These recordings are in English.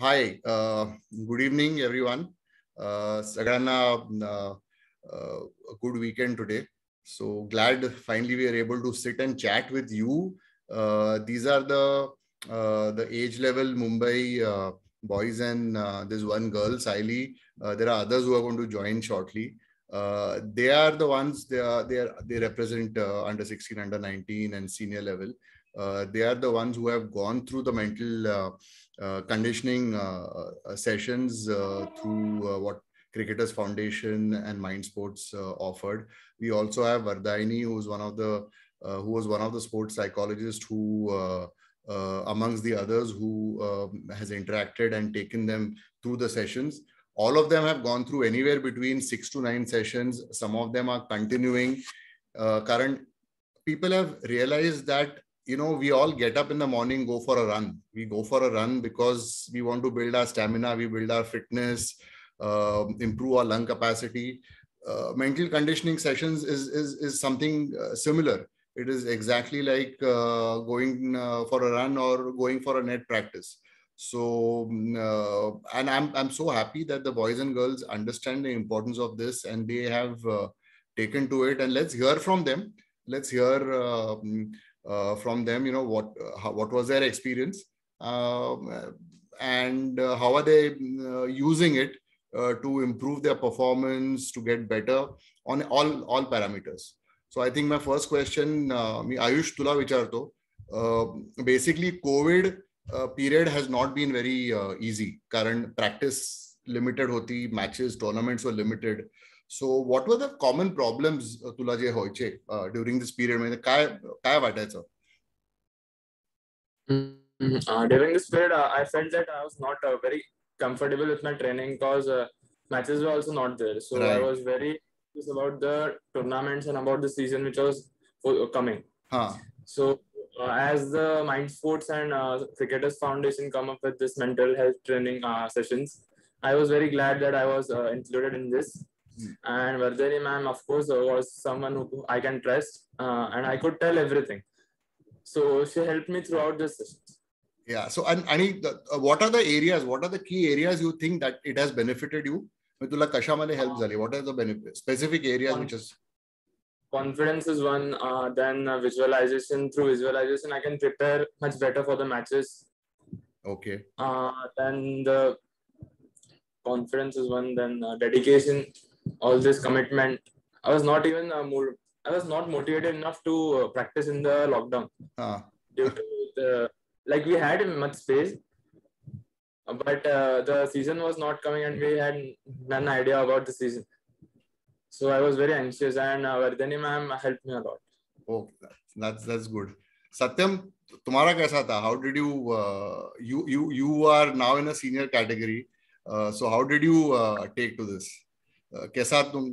Hi, good evening, everyone. Sagrana, a good weekend today. So glad finally we are able to sit and chat with you. These are the age level Mumbai boys and there's one girl, Saili. There are others who are going to join shortly. They are the ones they represent under 16, under 19, and senior level. They are the ones who have gone through the mental conditioning sessions through what Cricketers Foundation and Mind Sports offered. We also have Vardhini, who was one of the sports psychologists who, amongst the others, who has interacted and taken them through the sessions. All of them have gone through anywhere between 6 to 9 sessions. Some of them are continuing. Current people have realized that we all get up in the morning, go for a run. We go for a run because we want to build our stamina, we build our fitness, improve our lung capacity. Mental conditioning sessions is something similar. It is exactly like going for a run or going for a net practice. So and I'm so happy that the boys and girls understand the importance of this, and they have taken to it. And let's hear from them. Let's hear from them, what was their experience, and how are they using it to improve their performance, to get better on all parameters. So I think my first question, मी आयुष तुला विचारतो. Basically, COVID period has not been very easy. Current practice limited होती, matches, tournaments were limited. So what were the common problems तुला जे व्हायचे during this period? म्हणजे काय वाटायचं? During this period, I felt that I was not very comfortable with my training because matches were also not there. So right. I was very curious about the tournaments and about the season which was coming. So as the Mind Sports and Cricketers Foundation come up with this mental health training sessions, I was very glad that I was included in this. And Vardhini ma'am, of course, was someone who I can trust, and I could tell everything. So she helped me throughout this sessions. Yeah. So, and what are the areas? What are the key areas you think that it has benefited you? तुला कशामध्ये help झाली? What are the benefits? Specific areas which is. Confidence is one. Then visualization. Through visualization, I can prepare much better for the matches. Okay. Then the confidence is one. Then dedication. All this commitment. I was not even I was not motivated enough to practice in the lockdown. Due to the, like, we had much space, but the season was not coming and we had none idea about the season. So I was very anxious, and Vardhini ma'am helped me a lot. Oh, that's good. Satyam, तुम्हारा कैसा था? How did you are now in a senior category? So how did you take to this? कैसा तुम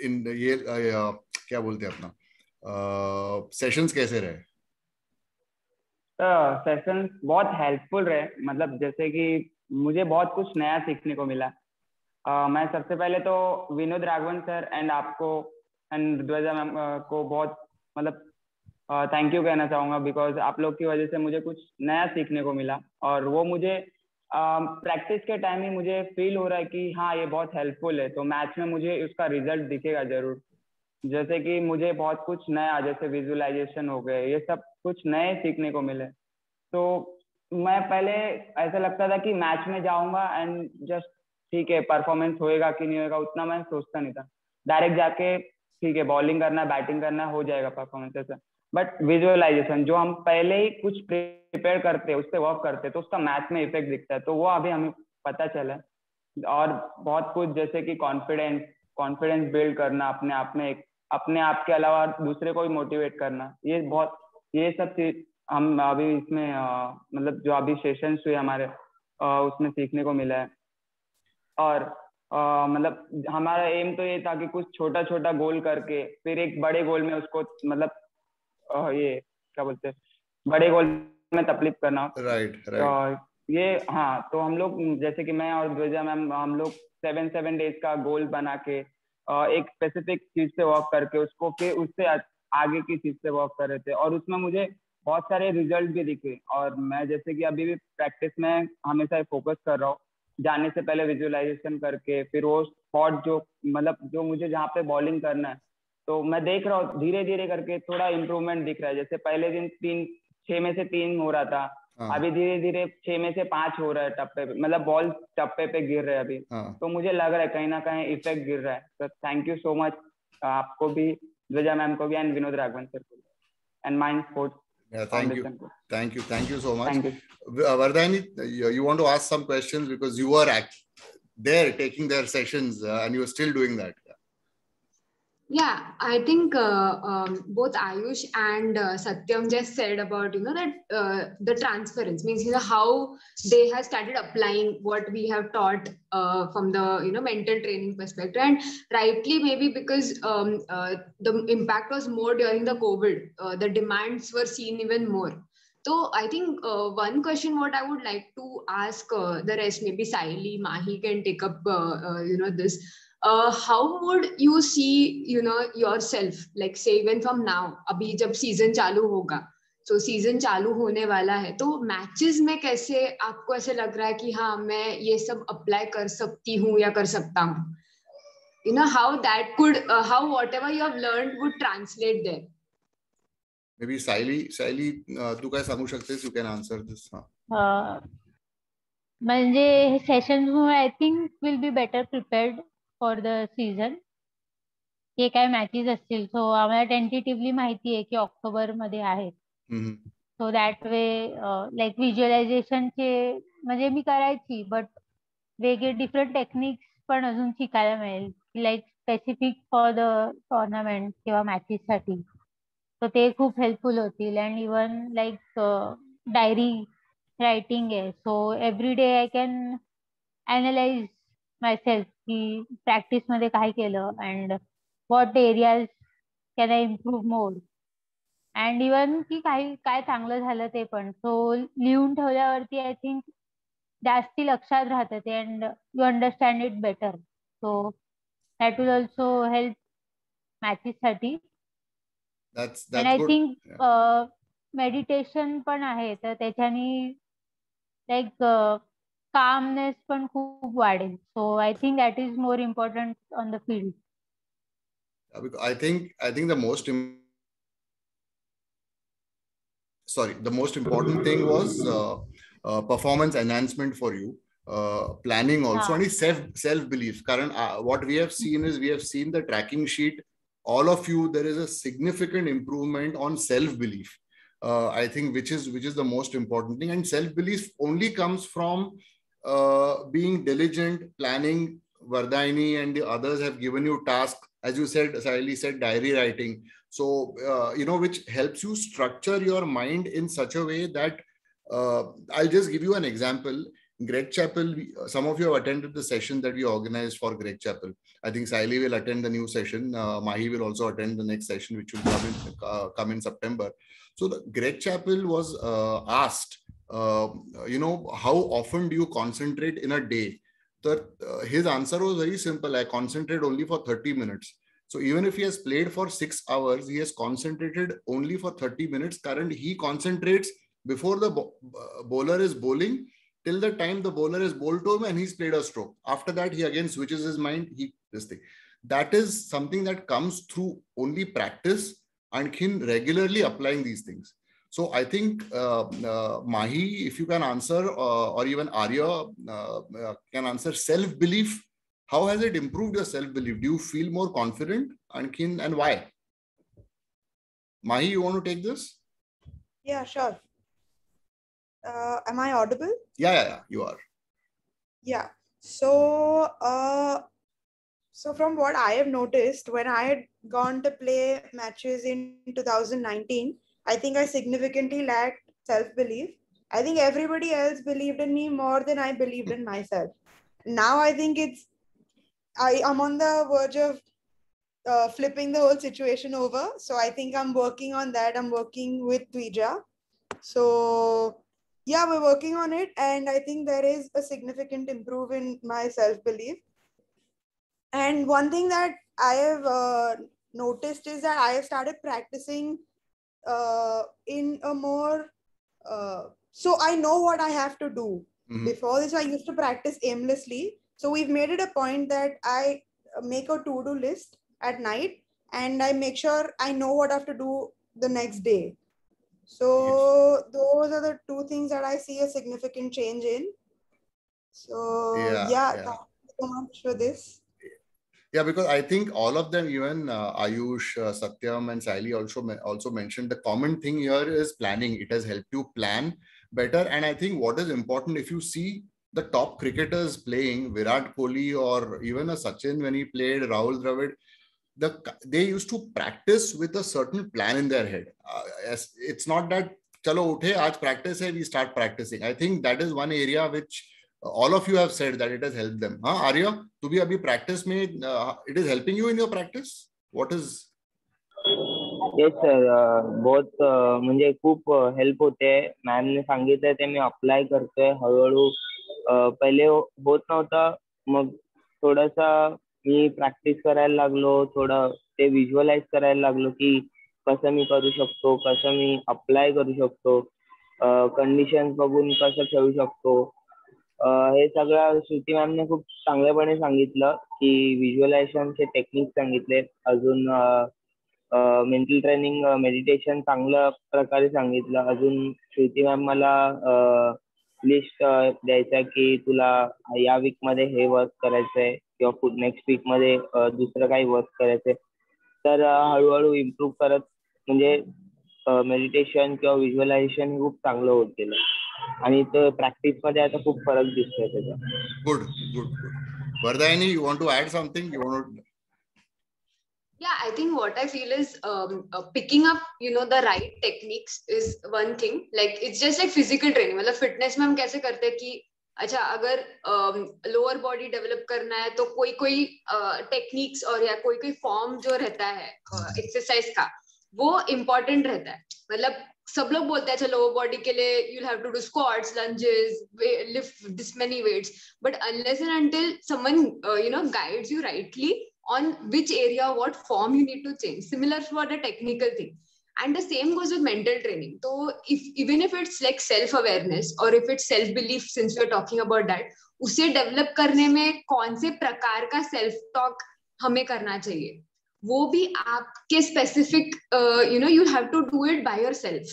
इन ये क्या बोलते हैं अपना सेशंस कैसे रहे? सेशंस बहुत हेल्पफुल रहे. मतलब जैसे कि मुझे बहुत कुछ नया सीखने को मिला. मैं सबसे पहले तो विनोद राघवन सर एंड आपको एंड द्विजा मैम को बहुत मतलब थैंक यू कहना चाहूँगा, बिकॉज आप लोग की वजह से मुझे कुछ नया सीखने को मिला. और वो मुझे प्रैक्टिस के टाइम ही मुझे फील हो रहा है कि हाँ ये बहुत हेल्पफुल है, तो मैच में मुझे उसका रिजल्ट दिखेगा जरूर. जैसे कि मुझे बहुत कुछ नया, जैसे विजुअलाइजेशन हो गए, ये सब कुछ नए सीखने को मिले. तो मैं पहले ऐसा लगता था कि मैच में जाऊंगा एंड जस्ट ठीक है परफॉर्मेंस होएगा कि नहीं होएगा उतना मैं सोचता नहीं था. डायरेक्ट जाके ठीक है बॉलिंग करना बैटिंग करना हो जाएगा परफॉर्मेंस ऐसा. बट विजुअलाइजेशन जो हम पहले ही कुछ प्रिपेयर करते उस पर वर्क करते तो उसका मैच में इफेक्ट दिखता है. तो वो अभी हमें पता चला. और बहुत कुछ जैसे कि कॉन्फिडेंस बिल्ड करना अपने आप में, अपने आप के अलावा दूसरे को भी मोटिवेट करना, ये सब चीज हम अभी इसमें मतलब जो अभी सेशंस हुए हमारे उसमें सीखने को मिला है. और मतलब हमारा एम तो ये था कि कुछ छोटा छोटा गोल करके फिर एक बड़े गोल में उसको मतलब ये क्या बोलते हैं बड़े गोल में तकलीफ करना. राइट. ये हाँ, तो हम लोग जैसे कि मैं और द्विजा मैम हम लोग 7 डेज का गोल बना के एक स्पेसिफिक चीज से वर्क करके उसको फिर उससे आगे की चीज से वर्क कर रहे थे. और उसमें मुझे बहुत सारे रिजल्ट भी दिखे। और मैं जैसे कि अभी भी प्रैक्टिस में हमेशा फोकस कर रहा हूँ, जाने से पहले विजुअलाइजेशन करके, फिर वो स्पॉट जो मतलब जो मुझे जहाँ पे बॉलिंग करना है, तो मैं देख रहा हूँ धीरे धीरे करके थोड़ा इम्प्रूवमेंट दिख रहा है। जैसे पहले दिन 6 में से 3 हो रहा था, अभी धीरे धीरे 6 में से 5 हो रहा है टप्पे पे, मतलब बॉल टप्पे पे गिर रहे हैं अभी। तो मुझे लग रहा है कहीं ना कहीं इफेक्ट गिर रहा है। तो थैंक यू सो मच आपको भी, ध्वजा मैम को भी, एंड विनोद राघवन सर को, एंड माइंड स्पोर्ट्स फाउंडेशन को। Thank you so much. Thank you. Vardhani, you want to ask some questions because you were there taking their sessions and you were still doing that. Yeah, I think both Ayush and Satyam just said about that the transference means how they have started applying what we have taught from the mental training perspective, and rightly maybe because the impact was more during the COVID, the demands were seen even more. So I think one question what I would like to ask the rest, maybe Saili, Mahi can take up this. How would you see yourself, like say even from now, अभी जब season चालू होगा, so season चालू होने वाला है, तो matches में कैसे आपको ऐसे लग रहा है कि हाँ मैं ये सब apply कर सकती हूँ या कर सकता हूँ, how that could how whatever you have learned would translate there. Maybe Saili, तू काय सांगू शकतेस? You can answer this. म्हणजे session I think will be better prepared for the season. हे काय मॅचेस असतील, सो आम्हाला टेंटेटिव्हली माहिती आहे की ऑक्टोबर मध्ये आहेत. सो दॅट वे लाईक व्हिज्युअलायझेशनचे म्हणजे मी करायची, बट वेगळे डिफरंट टेक्निक्स पण अजून शिकायला मिळेल, like specific for the tournament किंवा मॅचेस साठी. सो ते खूप हेल्पफुल होतील. And even like diary writing आहे, so every day I can analyse myself की प्रॅक्टिस मध्ये काय केलं and what areas can I improve more, and even की काय चांगलं झालं ते पण. सो लिहून ठेवल्यावरती आय थिंक जास्ती लक्षात राहतं ते, and you understand it better. So that will also help matches साठी. अँड आय थिंक मेडिटेशन पण आहे, तर त्याच्यानी लाईक calmness पण खूप वाढेल. So I think that is more important on the field. I think the most important thing was performance enhancement for you, planning also, and self belief. Karan, what we have seen is, we have seen the tracking sheet, all of you, there is a significant improvement on self belief. I think which is the most important thing, and self belief only comes from being diligent, planning. Vardhani and the others have given you tasks, as you said, Saili said, diary writing. So, which helps you structure your mind in such a way that, I'll just give you an example. Greg Chappell, some of you have attended the session that we organized for Greg Chappell. I think Saili will attend the new session. Mahi will also attend the next session, which will come in September. So the Greg Chappell was asked, how often do you concentrate in a day? So, his answer was very simple. I concentrate only for 30 minutes. So even if he has played for 6 hours, he has concentrated only for 30 minutes. Currently, he concentrates before the bowler is bowling till the time the bowler is bowled to him and he's played a stroke. After that, he again switches his mind. That is something that comes through only practice and him regularly applying these things. So I think Mahi, if you can answer, or even Arya can answer, self-belief. How has it improved your self-belief? Do you feel more confident, and why? Mahi, you want to take this? Yeah, sure. Am I audible? Yeah, you are. Yeah. So, so from what I have noticed, when I had gone to play matches in 2019, I think I significantly lacked self-belief. I think everybody else believed in me more than I believed in myself. Now I think I'm on the verge of flipping the whole situation over. So I think I'm working on that. I'm working with Dvija. So yeah, we're working on it. And I think there is a significant improvement in my self-belief. And one thing that I have noticed is that I have started practicing in a more so I know what I have to do. Before this I used to practice aimlessly, so we've made it a point that I make a to-do list at night and I make sure I know what I have to do the next day. So those are the two things that I see a significant change in. So yeah. Thank you so much for this. Yeah, because I think all of them, even Ayush, Satyam, and Sally also mentioned the common thing here is planning. It has helped you plan better. And I think what is important, if you see the top cricketers playing, Virat Kohli or even a Sachin when he played, Rahul Dravid, they used to practice with a certain plan in their head. It's not that, chalo uthe, aaj practice hai, we start practicing. I think that is one area which all of you have said that it has helped them. Arya, to be abhi practice mein, it is helping you in your practice? What is? Yes sir, बहुत म्हणजे खूप help होते. Ma'am ने सांगितलं ते मी apply करतोय हळूहळू. पहिले होत नव्हतं, मग थोडासा मी प्रॅक्टिस करायला लागलो, थोडं ते व्हिज्युअलाइज करायला लागलो की कसं मी करू शकतो, कसं मी अप्लाय करू शकतो, कंडिशन बघून कसं खेळू शकतो. हे सगळं श्रुती मॅमने खूप चांगल्यापणे सांगितलं की व्हिज्युअलायझेशनचे टेक्निक सांगितले. अजून मेंटल ट्रेनिंग, मेडिटेशन चांगल्या प्रकारे सांगितलं. अजून श्रुती मॅम मला लिस्ट द्यायचा की तुला या वीक मध्ये हे वर्क करायचंय किंवा नेक्स्ट वीक मध्ये दुसरं काही वर्क करायचंय. तर हळूहळू इम्प्रूव्ह करत म्हणजे मेडिटेशन किंवा व्हिज्युअलायझेशन खूप चांगलं होत गेलं आणि प्रॅक्टिस मध्ये आता खूप फरक दिसतोय त्याचा. Good good good. Vardhayani, you want to add something? You want to? Yeah, I think what I feel is picking up, the right techniques is one thing. Like it's just like physical training. मतलब fitness में हम कैसे करते हैं कि अच्छा अगर lower body develop करना है तो कोई techniques और या कोई form जो रहता है exercise का वो important रहता है. मतलब सब लोग बोलते हैं अच्छा lower body के लिए you'll have to do squats, lunges, lift this many weights. But unless and until someone guides you rightly on which area, what form you need to change. Similar for the technical thing. And the same goes with mental training. So even if it's like self-awareness or if it's self-belief, since we're talking about that, उसे develop करने में कौन से प्रकार का self-talk हमें करना चाहिए, वो भी आपके specific, you have to do it by yourself.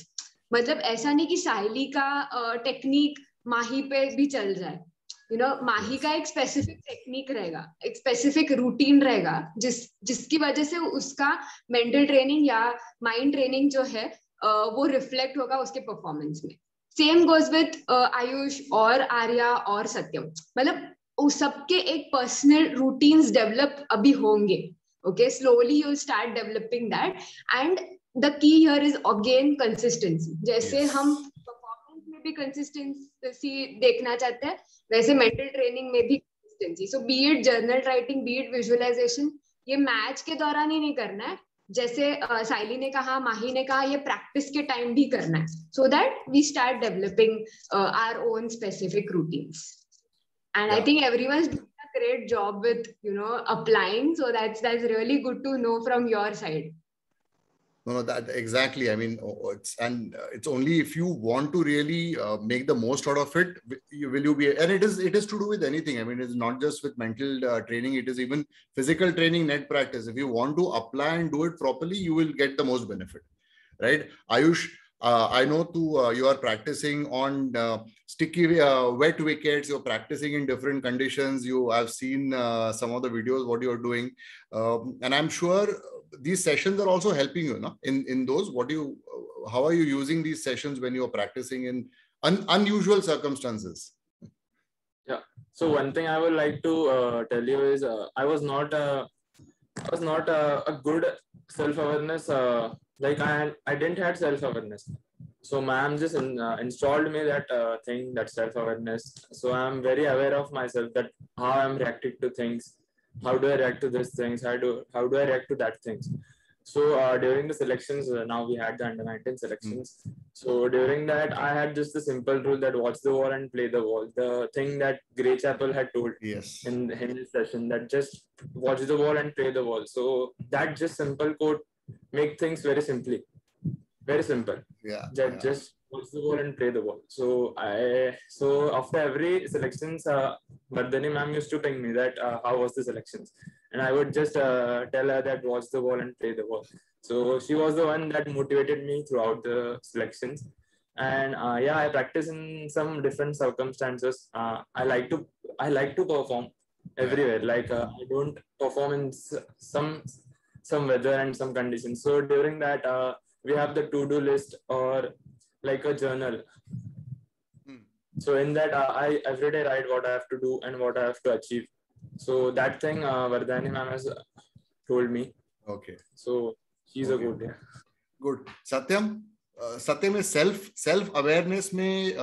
मतलब ऐसा नहीं कि साइली का टेक्निक माही पे भी चल जाए. माही का एक स्पेसिफिक टेक्निक रहेगा, एक स्पेसिफिक रूटीन रहेगा जिसकी वजह से उसका मेंटल ट्रेनिंग या माइंड ट्रेनिंग जो है वो रिफ्लेक्ट होगा उसके परफॉर्मेंस में. सेम गोज विथ आयुष और आर्या और सत्यम. मतलब सबके एक पर्सनल रूटीन्स डेवलप अभी होंगे. Okay, slowly you will start developing that and the key here is again consistency. जैसे हम परफॉर्मेंस में भी कंसिस्टेंसी देखना चाहते हैं, वैसे मेंटल ट्रेनिंग में भी consistency. So be it journal writing, be it visualisation, ये मैच के दौरान ही नहीं करना है. जैसे साइली ने कहा, माही ने कहा, ये प्रैक्टिस के टाइम भी करना है, so that we start developing our own specific routines. And I think everyone is doing a great job with applying. So that's really good to know from your side. No, that exactly. I mean, it's only if you want to really make the most out of it, will you be? And it is to do with anything. I mean, it's not just with mental training. It is even physical training, net practice. If you want to apply and do it properly, you will get the most benefit, right? Ayush, I know you are practicing on sticky, wet wickets. You're practicing in different conditions. I've seen some of the videos what you're doing, and I'm sure these sessions are also helping you, no? In those, how are you using these sessions when you're practicing in unusual circumstances? Yeah. So one thing I would like to tell you is I was not a good self-awareness. Like I didn't have self-awareness. So ma'am just installed me that thing, that self-awareness. So I'm very aware of myself, that how I'm reacting to things. How do I react to these things? How do I react to that things? So during the selections, now we had the under-19 selections. So during that, I had just the simple rule that watch the ball and play the ball. The thing that Gray Chapel had told in his session, that just watch the ball and play the ball. So that just simple quote make things very simply. very simple. Just watch the ball and play the ball. So after every selections, Vardhani ma'am used to ping me that how was the selections, and I would just tell her that watch the ball and play the ball. So she was the one that motivated me throughout the selections. And I practice in some different circumstances. I like to perform everywhere. Like I don't perform in some weather and some conditions. So during that, we have the to-do list or like a journal. So in that, I every day write what I have to do and what I have to achieve. So that thing, Vardhani ma'am has told me. Okay. So she's a good. Good. Satyam. Satyam is self-awareness mein,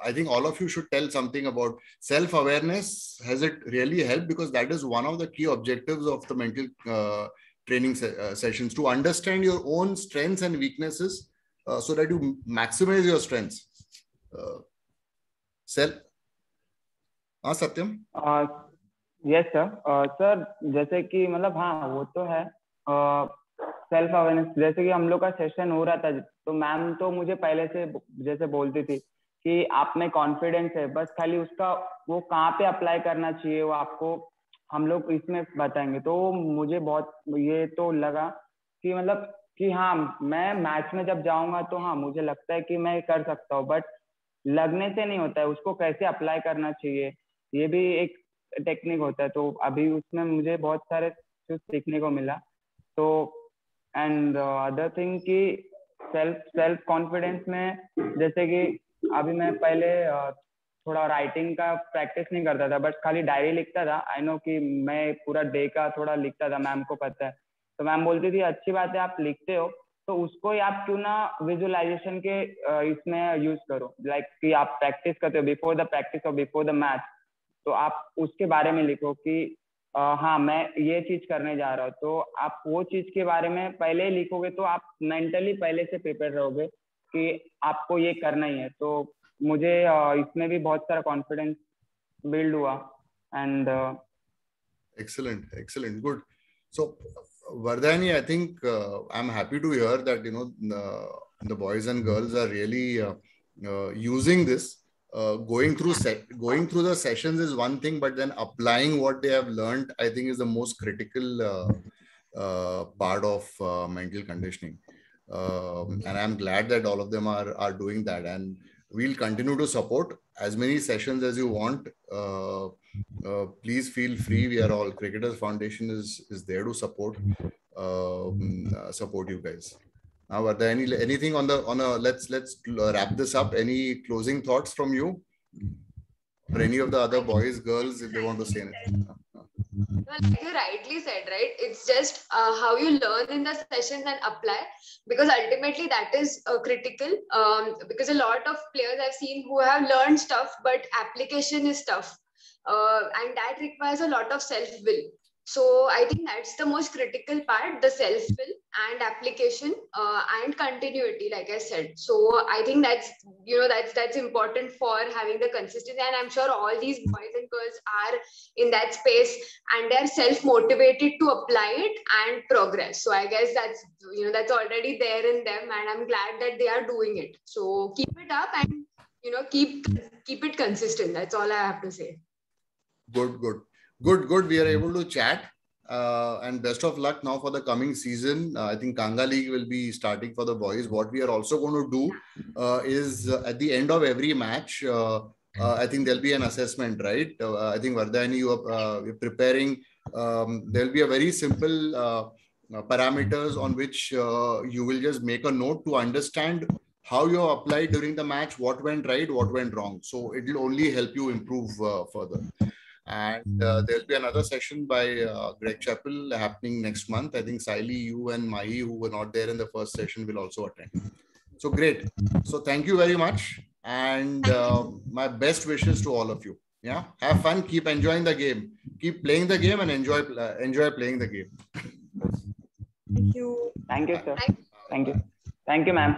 I think all of you should tell something about self-awareness. Has it really helped? Because that is one of the key objectives of the mental training sessions, to understand your own strengths and weaknesses so that you maximize your strengths. Satyam? Yes, sir. Sir, जैसे कि मतलब हाँ वो तो है self awareness. जैसे कि हम लोग का सेशन हो रहा था तो मैम तो मुझे पहले से जैसे बोलती थी कि आप में कॉन्फिडेंस है, बस खाली उसका वो कहाँ पे अप्लाई करना चाहिए वो आपको हम लोग इसमें बताएंगे. तो मुझे बहुत ये तो लगा कि मतलब कि हाँ मैं मैच में जब जाऊंगा तो हाँ मुझे लगता है कि मैं कर सकता हूँ, बट लगने से नहीं होता है, उसको कैसे अप्लाई करना चाहिए ये भी एक टेक्निक होता है. तो अभी उसमें मुझे बहुत सारे कुछ सीखने को मिला. तो एंड अदर थिंग कि सेल्फ कॉन्फिडेंस में जैसे कि अभी मैं पहले थोड़ा राइटिंग का प्रैक्टिस नहीं करता था, बट खाली डायरी लिखता था. आई नो कि मैं पूरा डे का थोड़ा लिखता था, मैम को पता है. तो मैम बोलती थी अच्छी बात है आप लिखते हो, तो उसको ही आप क्यों ना विजुअलाइजेशन के इसमें यूज करो. लाइक कि आप प्रैक्टिस करते हो बिफोर द प्रैक्टिस और बिफोर द मैच, तो आप उसके बारे में लिखो कि हाँ मैं ये चीज करने जा रहा हूँ. तो आप वो चीज के बारे में पहले ही लिखोगे तो आप मेंटली पहले से प्रिपेयर रहोगे कि आपको ये करना ही है. तो मुझे इसमें भी बहुत सारा कॉन्फिडेंस बिल्ड हुआ. And excellent, good. So Vardhani, I think I'm happy to hear that the boys and girls are really using this. Going through the sessions is one thing, but then applying what they have learned, I think, is the most critical part of mental conditioning. And I'm glad that all of them are doing that, and we'll continue to support as many sessions as you want. Please feel free. We are all Cricketers Foundation is there to support you guys. Now, are there anything on let's wrap this up. Any closing thoughts from you or any of the other boys, girls, if they want to say anything? Well, like you rightly said, right? It's just how you learn in the sessions and apply, because ultimately that is critical. Because a lot of players I've seen who have learned stuff, but application is tough, and that requires a lot of self-will. So I think that's the most critical part, the self-will and application and continuity, like I said. So I think that's important for having the consistency. And I'm sure all these boys and girls are in that space and they're self-motivated to apply it and progress. So I guess that's already there in them, and I'm glad that they are doing it. So keep it up and keep it consistent. That's all I have to say. Good. We are able to chat, and best of luck now for the coming season. I think Kanga League will be starting for the boys. What we are also going to do is at the end of every match, I think there'll be an assessment, right? I think Vardhani, you're preparing. There'll be a very simple parameters on which you will just make a note to understand how you applied during the match, what went right, what went wrong. So it will only help you improve further. And there'll be another session by Greg Chappell happening next month. I think Saili, you and Mahi, who were not there in the first session, will also attend. So great. So thank you very much. And my best wishes to all of you. Yeah. Have fun. Keep enjoying the game. Keep playing the game and enjoy playing the game. Thank you. Thank you, sir. Thank you. Thank you, ma'am.